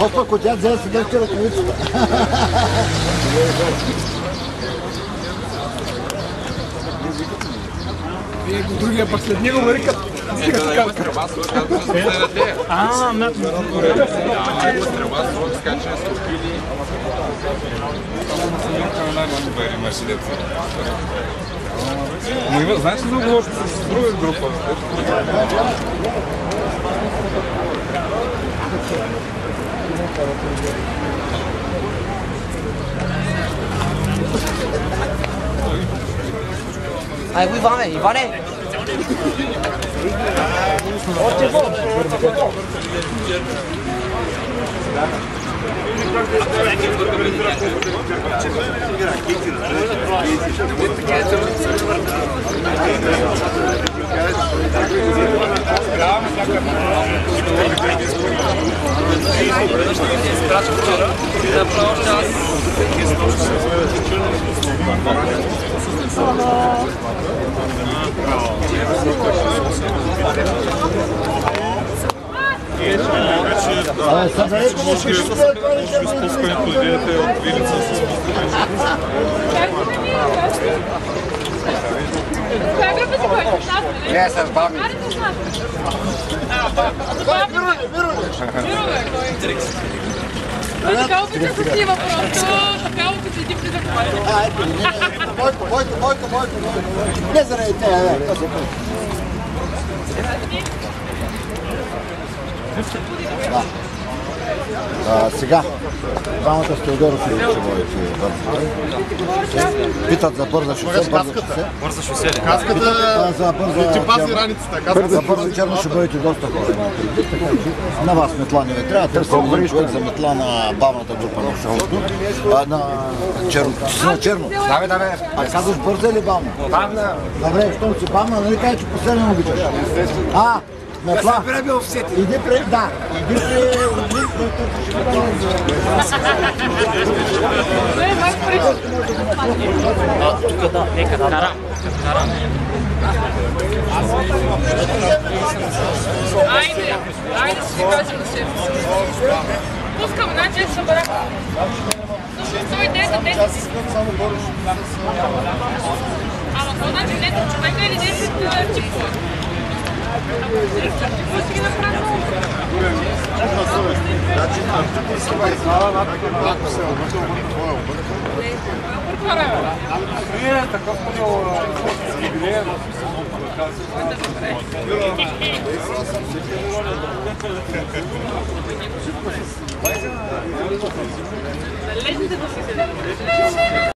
Опа, котя взе да си дъвче ръкавицата. Вие го другия пък след него ме рикат. Но има, знаеш ли да говориш с друга група? Ай го Иване, Иване! Изпускането идеята е от Вилица с Коя група си ходиш? Не, с баби. Така обича с нива просто. Така обича един при да говори. Бойко. Не заради тея, бе. Сега, двамата с Теодоров и Чевоите питат за бърза шосе. Бърза шосе. Каската ти пази раницата. за бърза черно ще бъдете доста хора. На вас метла не ви трябва. Търсим горишка за метла на бавната група на шоуто. На черно. Давай. А казваш бърза или бавна? Бавна. Добре, щом си бавна, нали кажа, че последно обичаш? Метла. Иди при... Да. Иди при... Тук да, нека кара. Айде си кажем на шеф. Пускам, значи ще събера. Той 10 си. Ама това значи 10 човека или 10 чипова? Какво си ги направил? такъв юбилеен. Залезете да си седете.